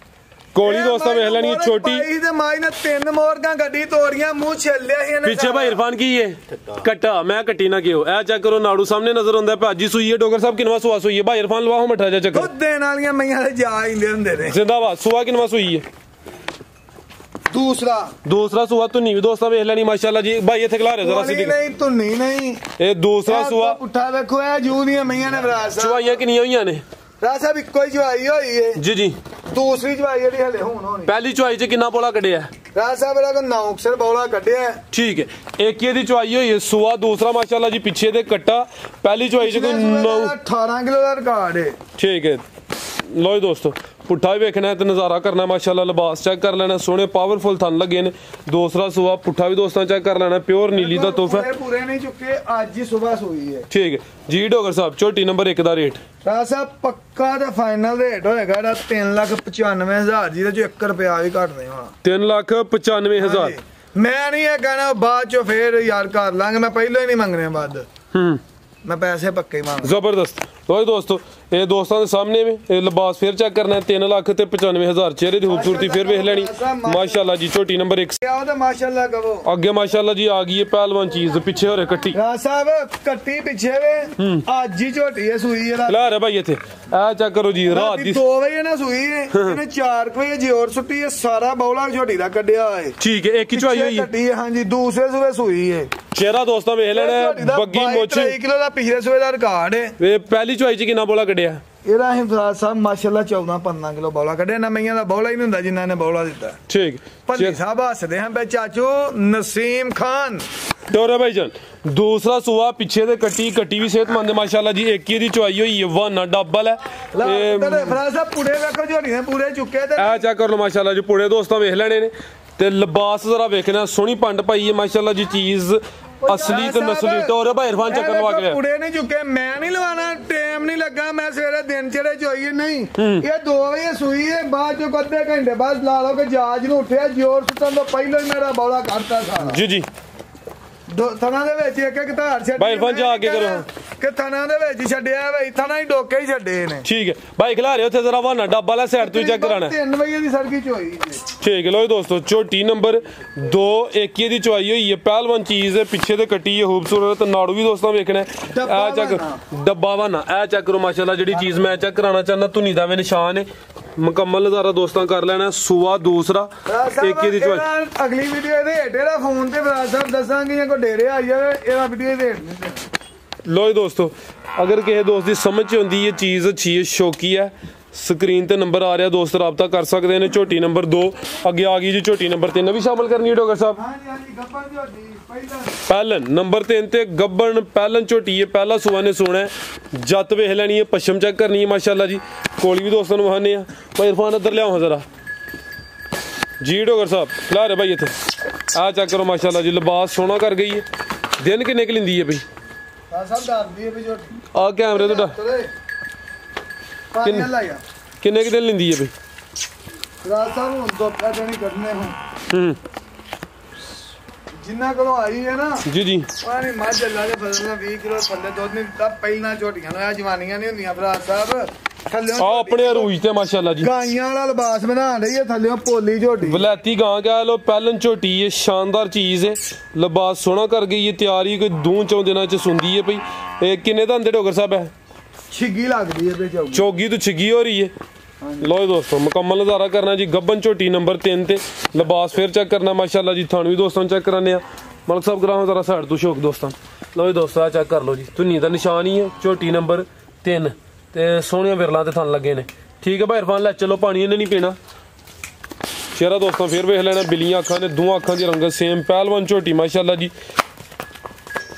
ਕੋਲੀ ਦੋਸਤਾਂ ਵੇਖ ਲੈਣੀ ਛੋਟੀ ਤੇ ਮਾਈ ਨੇ 3 ਮੋਰਗਾਂ ਗੱਡੀ ਤੋੜੀਆਂ, ਮੂੰਹ ਛੱਲਿਆ ਸੀ ਇਹਨੇ ਪਿੱਛੇ ਭਾਈ ਇਰਫਾਨ ਕੀ ਹੈ ਕੱਟਾ, ਮੈਂ ਕੱਟੀ ਨਾ ਕਿਉਂ। ਇਹ ਚੈੱਕ ਕਰੋ ਨਾੜੂ ਸਾਹਮਣੇ ਨਜ਼ਰ ਆਉਂਦਾ, ਭਾਜੀ ਸੂਈ ਹੈ। ਡੋਗਰ ਸਾਹਿਬ ਕਿਨਵਾ ਸੁਆ ਸੂਈ ਹੈ? ਭਾਈ ਇਰਫਾਨ ਲਵਾਓ ਮੱਠਾ ਜਾ ਚੱਕਰ। ਦੁੱਧ ਦੇਣ ਵਾਲੀਆਂ ਮਈਆਂ ਦੇ ਜਾ ਹੀ ਹੁੰਦੇ ਨੇ। ਜ਼ਿੰਦਾਬਾਦ। ਸੁਆ ਕਿਨਵਾ ਸੂਈ ਹੈ? ਦੂਸਰਾ ਸੁਆ ਧੁੰਨੀ ਵੀ ਦੋਸਤਾਂ ਵੇਖ ਲੈਣੀ ਮਾਸ਼ਾਅੱਲਾ ਜੀ। ਭਾਈ ਇੱਥੇ ਖਲਾ ਰਹੇ ਜ਼ਰਾ ਸੀ ਨਹੀਂ ਧੁੰਨੀ ਨਹੀਂ, ਇਹ ਦੂਸਰਾ ਸੁਆ ਪੁੱਠਾ ਵੇਖੋ। ਇਹ ਜੂ ਦੀਆਂ ਮਈਆਂ ਨੇ ਫਰਾਜ ਸਾਹਿਬ ਚੁਆਈਆਂ ਕਿੰਨੀਆਂ ਹੋਈਆਂ ਨੇ? ਫਰਾਜ ਸਾਹਿਬ ਇੱਕੋ ਹੀ ਚੁਆਈ ਹੋਈ ਹੈ ਜੀ। ਦੂਸਰੀ ਚੁਆਈ ਜਿਹੜੀ ਹਲੇ ਹੁਣ ਹੋਣੀ। ਪਹਿਲੀ ਚੁਆਈ 'ਚ ਕਿੰਨਾ ਬੋਲਾ ਕੱਢਿਆ? ਫਰਾਜ ਸਾਹਿਬ ਇਹਦਾ 9 ਅਕਸਰ ਬੋਲਾ ਕੱਢਿਆ। ਠੀਕ ਹੈ। ਇੱਕ ਇਹਦੀ ਚੁਆਈ ਹੋਈ ਹੈ ਸੁਆ, ਦੂਸਰਾ ਮਾਸ਼ਾਅੱਲਾ ਜੀ ਪਿੱਛੇ ਦੇ ਕੱਟਾ। ਪਹਿਲੀ ਚੁਆਈ 'ਚ ਕੋਈ 18 ਕਿਲੋ ਦਾ ਰਿਕਾਰਡ ਹੈ। ਠੀਕ ਹੈ। ਲੋ ਦੋਸਤੋ ਪੁੱਠਾ ਵੀ ਵੇਖਣਾ ਤੇ ਨਜ਼ਾਰਾ ਕਰਨਾ ਮਾਸ਼ਾਅੱਲਾ। ਲਿਬਾਸ ਚੈੱਕ ਕਰ ਲੈਣਾ, ਸੋਹਣੇ ਪਾਵਰਫੁਲ ਥਣ ਲੱਗੇ ਨੇ। ਦੂਸਰਾ ਸੁਆ ਪੁੱਠਾ ਵੀ ਦੋਸਤਾਂ ਚੈੱਕ ਕਰ ਲੈਣਾ, ਪਿਓਰ ਨੀਲੀ ਦਾ ਤੋਹਫਾ। ਪੂਰੇ ਨਹੀਂ ਚੁੱਕੇ, ਅੱਜ ਹੀ ਸਵੇਰ ਸੋਈ ਹੈ। ਠੀਕ ਹੈ ਜੀ। ਡੋਗਰ ਸਾਹਿਬ ਝੋਟੀ ਨੰਬਰ 1 ਦਾ ਰੇਟ ਰਾਜ ਸਾਹਿਬ ਪੱਕਾ ਤੇ ਫਾਈਨਲ ਰੇਟ ਹੋਏਗਾ 3,95,000 ਜਿਹਦੇ ਚ 1 ਰੁਪਿਆ ਵੀ ਘੱਟ ਨਹੀਂ ਹੋਣਾ। 3,95,000। ਮੈਂ ਨਹੀਂ ਇਹ ਕਹਿਣਾ ਬਾਅਦ ਚੋਂ ਫੇਰ ਯਾਰ ਕਰ ਲਾਂਗੇ, ਮੈਂ ਪਹਿਲਾਂ ਹੀ ਨਹੀਂ ਮੰਗਣੇ ਵੱਧ। ਮੈਂ ਪੈਸੇ ਪੱਕੇ ਹੀ ਮੰਗ। ਜ਼ਬਰਦਸਤ। ਲੋ ਦੋਸਤੋ ਇਹ ਦੋਸਤਾਂ ਦੇ ਸਾਹਮਣੇ ਵੀ ਇਹ ਲਿਬਾਸ ਫੇਰ ਚੈੱਕ ਕਰਨਾ। 3,95,000 ਚਿਹਰੇ ਦੀ ਖੂਬਸੂਰਤੀ ਫੇਰ ਵੇਖ ਲੈਣੀ ਮਾਸ਼ਾਅੱਲਾ ਜੀ। ਝੋਟੀ ਨੰਬਰ 1 ਮਾਸ਼ਾਅੱਲਾ ਕਹੋ। ਅੱਗੇ ਮਾਸ਼ਾਅੱਲਾ ਜੀ ਆ ਗਈ ਹੈ ਪਹਿਲਵਾਨ ਚੀਜ਼ ਪਿੱਛੇ ਹੋ ਰਿਹਾ ਕੱਟੀ। ਰਾਜ ਸਾਹਿਬ ਕੱਟੀ ਪਿੱਛੇ ਵੇ ਅੱਜ ਹੀ ਝੋਟੀ ਹੈ ਸੂਈ ਹੈ। ਲਾ ਰਿਹਾ ਭਾਈ ਇੱਥੇ ਆ ਚੈੱਕ ਕਰੋ ਜੀ। ਰਾਤ ਦੀ 2 ਵਜੇ ਨਾ ਸੂਈ ਹੈ, ਇਹਨੇ 4 ਵਜੇ ਜੋਰ ਸੁੱਟੀ ਹੈ। ਸਾਰਾ ਬੌਲਾ ਝੋਟੀ ਦਾ ਕੱਢਿਆ ਹੈ। ਠੀਕ ਹੈ। ਇੱਕ ਹੀ ਚੁਆਈ ਹੋਈ ਹੈ। ਹਾਂਜੀ ਦੂਸਰੇ ਸੂਏ ਸੂਈ ਹੈ। ਚਿਹਰਾ ਦੋਸਤਾਂ ਵੇਖ ਲੈਣਾ, ਬੱਗੀ ਮੁੱਛ 3 ਕਿਲੋ ਦਾ ਪਿਛਲੇ ਸੂਏ ਦਾ ਰਿਕਾਰਡ ਹੈ। ਇਹ ਪਹਿਲੀ ਚੁਆਈ 'ਚ ਕਿੰਨਾ ਬੋਲਾ ਕੱਢਿਆ? ਇਹਦਾ ਅਸੀਂ ਫਰਾਜ ਸਾਹਿਬ ਮਾਸ਼ਾਅੱਲਾ 14-15 ਕਿਲੋ ਬੌਲਾ ਕੱਢਿਆ ਨਾ। ਮਈਆਂ ਦਾ ਬੌਲਾ ਹੀ ਨਹੀਂ ਹੁੰਦਾ ਜਿੰਨਾ ਨੇ ਬੌਲਾ ਦਿੱਤਾ। ਠੀਕ। ਭੱਲੀ ਸਾਹਿਬ ਹੱਸਦੇ ਹਾਂ ਬੇ ਚਾਚੂ ਨਸੀਮ ਖਾਨ ਡੋਰਾ ਭਾਈ ਜਾਨ। ਦੂਸਰਾ ਸੂਆ ਪਿੱਛੇ ਦੇ ਕੱਟੀ ਵੀ ਸਿਹਤਮੰਦ ਮਾਸ਼ਾਅੱਲਾ ਜੀ। ਇੱਕ ਹੀ ਦੀ ਚੁਆਈ ਹੋਈ ਹੈ, ਵਾਨਾ ਡਬਲ ਹੈ। ਫਰਾਜ ਸਾਹਿਬ ਪੂਰੇ ਵੇਖੋ ਝੋਟੀ ਨੇ ਪੂਰੇ ਚੁੱਕੇ ਤੇ ਆ ਚੈੱਕ ਕਰ ਲਓ ਮਾਸ਼ਾਅੱਲਾ ਜੀ। ਪੂਰੇ ਦੋਸਤਾਂ ਵੇਖ ਲੈਣੇ ਨੇ ਤੇ ਲਿਬਾਸ ਜ਼ਰਾ ਵੇਖਣਾ, ਸੋਹਣੀ ਪੰਡ ਪਾਈ ਹੈ ਮਾਸ਼ਾਅੱਲਾ ਜੀ। ਚੀਜ਼ ਅਸਲੀ ਤੇ ਨਸਲੀ ਟੋਰ ਭਾਈ ਇਰਫਾਨ ਚੱਕਰ ਲਵਾ ਕੇ ਪੂਰੇ ਨਹੀਂ ਚੁੱਕੇ। ਮੈਂ ਨਹੀਂ ਲਵਾਣਾ, ਟਾਈਮ ਨਹੀਂ ਲੱਗਾ। ਮੈਂ ਸਵੇਰੇ ਦਿਨ ਚੜੇ ਚੋਈਏ ਨਹੀਂ। ਇਹ 2 ਵਜੇ ਸੂਈ ਹੈ, ਬਾਅਦ ਚੋਂ ਅੱਧੇ ਘੰਟੇ ਬਾਅਦ ਲਾ ਲਓ ਕਿ ਜਹਾਜ਼ ਨੂੰ ਉੱਠਿਆ ਜੋਰ ਸੁੱਟਣ ਤੋਂ ਪਹਿਲਾਂ ਹੀ ਮੇਰਾ ਬੌਲਾ ਕੱਢਤਾ ਸਾਰਾ। ਜੀ। ਥਣਾ ਦੇ ਵਿੱਚ ਇੱਕ ਧਾਰ ਛੱਡੀ ਭਾਈ ਇਰਫਾਨ ਜਾ ਕੇ ਕਰੋ ਕਿ ਥਣਾ ਦੇ ਵਿੱਚ ਛੱਡਿਆ ਬਈ, ਥਣਾ ਹੀ ਡੋਕੇ ਹੀ ਛੱਡੇ ਨੇ। ਠੀਕ ਹੈ ਭਾਈ ਖਿਲਾ ਰਹੇ ਉੱਥੇ ਜ਼ਰਾ ਵਾਨਾ ਡੱਬਾ ਲੈ ਸਾਈਡ ਤੋਂ ਚੈੱਕ ਕਰਾਣਾ। 3 ਵਜੇ ਦੀ ਸੜਕੀ ਚੋਈ। ਠੀਕ ਹੈ। ਲੋ ਦੋਸਤੋ ਝੋਟੀ ਨੰਬਰ 2 1 ਦੀ ਚੁਆਈ ਹੋਈ ਹੈ। ਪਹਿਲਵਾਨ ਚੀਜ਼ ਹੈ, ਪਿੱਛੇ ਤੇ ਕੱਟੀ ਹੈ ਖੂਬਸੂਰਤ। ਨਾੜੂ ਵੀ ਦੋਸਤਾਂ ਵੇਖਣਾ। ਆ ਚੈੱਕ ਡੱਬਾ ਵਾਨਾ ਆ ਚੈੱਕ ਕਰੋ ਮਾਸ਼ਾਅੱਲਾ। ਜਿਹੜੀ ਚੀਜ਼ ਮੈਂ ਚੈੱਕ ਕਰਾਉਣਾ ਚਾਹੁੰਦਾ ਧੁਨੀ ਦਾ ਵੀ ਨਿਸ਼ਾਨ ਹੈ। ਮੁਕੰਮਲ ਨਜ਼ਾਰਾ ਦੋਸਤਾਂ ਕਰ ਲੈਣਾ। ਸੂਆ ਦੂਸਰਾ 1 ਦੀ ਚੁਆਈ। ਅਗਲੀ ਵੀਡੀਓ ਇਹਦੇ ਹੇਠ ਫੋਨ ਤੇ ਫਰਾਜ ਸਾਹਿਬ ਦੱਸਾਂਗੇ ਜਾਂ ਕੋਈ ਡੇਰੇ ਆ ਜਾਵੇ ਇਹਦਾ ਵੀਡੀਓ ਇਹਦੇ ਹੇਠ ਨਹੀਂ। ਲੋ ਦੋਸਤੋ ਅਗਰ ਕਿਸੇ ਦੋਸਤ ਦੀ ਸਮਝ ਚ ਆਉਂਦੀ ਇਹ ਚੀਜ਼ ਅੱਛੀ ਹੈ, ਸ਼ੌਕੀ ਹੈ, ਸਕਰੀਨ ਤੇ ਨੰਬਰ ਆ ਰਿਹਾ ਦੋਸਤ ਰਾਬਤਾ ਕਰ ਸਕਦੇ ਨੇ। ਝੋਟੀ ਨੰਬਰ 2 ਅੱਗੇ ਆ ਗਈ ਜੀ। ਝੋਟੀ ਨੰਬਰ 3 ਵੀ ਸ਼ਾਮਲ ਕਰਨੀ ਹੈ ਡੋਗਰ ਸਾਹਿਬ। ਪਹਿਲਨ ਨੰਬਰ 3 ਤੇ ਗੱਬਣ ਪਹਿਲਨ ਝੋਟੀ ਹੈ। ਪਹਿਲਾ ਸੂਆ ਨੇ ਸੋਣਾ ਜੱਤ ਵੇਖ ਲੈਣੀ ਹੈ, ਪਸ਼ਮ ਚੈੱਕ ਕਰਨੀ ਹੈ ਮਾਸ਼ਾਅੱਲਾ ਜੀ। ਕੋਲੀ ਵੀ ਦੋਸਤਾਂ ਨੂੰ ਵਹਾਨੇ ਆ। ਭਾਈ ਇਰਫਾਨ ਇੱਧਰ ਲਿਆਓ ਜ਼ਰਾ ਜੀ। ਡੋਗਰ ਸਾਹਿਬ ਖਿਲਾ ਰਹੇ ਭਾਈ ਇੱਥੇ ਆ ਚੈੱਕ ਕਰੋ ਮਾਸ਼ਾਅੱਲਾ ਜੀ। ਲਿਬਾਸ ਸੋਹਣਾ ਕਰ ਗਈ ਹੈ। ਦਿਨ ਕਿੰਨੇ ਕੁ ਲੈਂਦੀ ਹੈ ਬਈ? ਸਾਹਿਬ ਦੱਸਦੀ ਹੈ ਵੀ ਝੋਟੀ ਆ ਕੈਮਰੇ ਤੁਹਾਡਾ ਪਾਣੀ ਲਾਇਆ ਕਿੰਨੇ ਕੁ ਦਿਨ ਲੈਂਦੀ ਹੈ ਬਈ ਰਾਜ ਸਾਹਿਬ ਹੁਣ ਤੋਂ ਨਹੀਂ ਕਰਨੇ ਹੁਣ ਜਿੰਨਾ ਕੋਲੋਂ ਆਈ ਹੈ ਨਾ ਜੀ ਜੀ ਪਾਣੀ ਮੱਝ ਅੱਲਾ ਦੇ ਫਜ਼ਲ ਨਾਲ 20 ਕਿਲੋ ਪੱਲੇ ਦੁੱਧ ਨਹੀਂ ਦਿੱਤਾ ਪਹਿਲਾਂ ਝੋਟੀਆਂ ਨੂੰ ਇਹ ਜਵਾਨੀਆਂ ਨਹੀਂ ਹੁੰਦੀਆਂ ਭਰਾ ਸਾਹਿਬ ਥੱਲਿਓਂ ਆ ਆਪਣੇ ਅਰੂਜ ਤੇ ਮਾਸ਼ਾਅੱਲਾ ਜੀ ਗਾਈਆਂ ਵਾਲਾ ਲਿਬਾਸ ਬਣਾ ਰਹੀ ਹੈ ਥੱਲਿਓਂ ਪੋਲੀ ਝੋਟੀ ਵਲੈਤੀ ਗਾਂ ਕਹਿ ਲੋ ਪਹਿਲਨ ਝੋਟੀ ਹੈ ਸ਼ਾਨਦਾਰ ਚੀਜ਼ ਹੈ ਲਿਬਾਸ ਸੋਹਣਾ ਕਰ ਗਈ ਹੈ ਤਿਆਰੀ ਕੋਈ 2-4 ਦਿਨਾਂ ਚ ਸੁੰਦੀ ਹੈ ਭਈ ਇਹ ਕਿੰਨੇ ਦਾ ਅੰਦੇ ਡੋਗਰ ਸਾਹਿਬ ਹੈ ਛਿੱਗੀ ਲੱਗਦੀ ਹੈ ਤੇ ਚੌਗੀ ਤੋਂ ਛਿੱਗੀ ਹੋ ਰਹੀ ਹੈ ਲੋ ਦੋਸਤੋ ਮੁਕੰਮਲ ਨਜ਼ਾਰਾ ਕਰਨਾ ਜੀ ਗੱਬਨ ਝੋਟੀ ਨੰਬਰ 3 ਤੇ ਲਿਬਾਸ ਫੇਰ ਚੈੱਕ ਕਰਨਾ ਮਾਸ਼ਾਅੱਲਾ ਜੀ ਤੁਹਾਨੂੰ ਵੀ ਦੋਸਤਾਂ ਚੈੱਕ ਕਰਾਨੇ ਆ ਮਲਕ ਸਾਹਿਬ ਕਰਾਓ ਜ਼ਰਾ ਸਾਈਡ ਤੋਂ ਸ਼ੌਕ ਦੋਸਤਾਂ ਲੋ ਜੀ ਦੋਸਤੋ ਆ ਚੈੱਕ ਕਰ ਲੋ ਜੀ ਧੁੰਨੀ ਦਾ ਨਿਸ਼ਾਨ ਹੀ ਹੈ ਝੋਟੀ ਨੰਬਰ 3 ਤੇ ਸੋਹਣੀਆਂ ਵਿਰਲਾਂ ਤੇ ਥਣ ਲੱਗੇ ਨੇ ਠੀਕ ਹੈ ਭਾਈ ਇਰਫਾਨ ਲੈ ਚਲੋ ਪਾਣੀ ਇਹਨੇ ਨਹੀਂ ਪੀਣਾ ਚਿਹਰਾ ਦੋਸਤਾਂ ਫੇਰ ਵੇਖ ਲੈਣਾ ਬਿੱਲੀਆਂ ਅੱਖਾਂ ਨੇ ਦੋਵਾਂ ਅੱਖਾਂ ਦੀ ਰੰਗਤ ਸੇਮ ਪਹਿਲਵਾਨ ਝੋਟੀ ਮਾਸ਼ਾਅੱਲਾ ਜੀ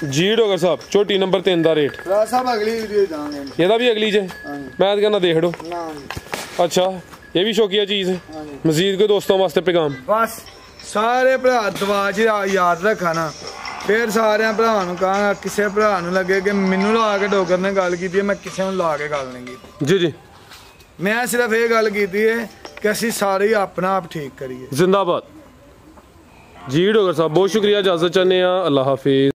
ਜੀ ਡੋਗਰ ਸਾਹਿਬ ਝੋਟੀ ਨੰਬਰ 3 ਦਾ ਰੇਟ ਰਾਜ ਸਾਹਿਬ ਅਗਲੀ ਵੀਡੀਓ ਜਾਵਾਂਗੇ ਇਹਦਾ ਵੀ ਅਗਲੀ ਜੇ ਮੈਂ ਤਾਂ ਕਹਿੰਦਾ ਦੇਖ ਲਓ ਨਾ ਅੱਛਾ ਇਹ ਵੀ ਸ਼ੌਕੀਆ ਚੀਜ਼ ਹੈ ਮਜ਼ੀਦ ਕੋਈ ਦੋਸਤਾਂ ਵਾਸਤੇ ਪੈਗਾਮ ਬਸ ਸਾਰੇ ਭਰਾ ਦੁਆ ਜੀ ਯਾਦ ਰੱਖਣਾ ਫਿਰ ਸਾਰਿਆਂ ਭਰਾਵਾਂ ਨੂੰ ਕਹਾਂਗਾ ਕਿਸੇ ਭਰਾ ਨੂੰ ਲੱਗੇ ਕਿ ਮੈਨੂੰ ਲਾ ਕੇ ਡੋਗਰ ਨੇ ਗੱਲ ਕੀਤੀ ਹੈ ਮੈਂ ਕਿਸੇ ਨੂੰ ਲਾ ਕੇ ਗੱਲ ਨਹੀਂ ਕੀਤੀ ਜੀ ਜੀ ਮੈਂ ਸਿਰਫ ਇਹ ਗੱਲ ਕੀਤੀ ਹੈ ਕਿ ਅਸੀਂ ਸਾਰੇ ਆਪਣਾ ਆਪ ਠੀਕ ਕਰੀਏ जिंदाबाद जी डोगर साहब बहुत शुक्रिया इजाजत चाहते हैं अल्लाह हाफिज।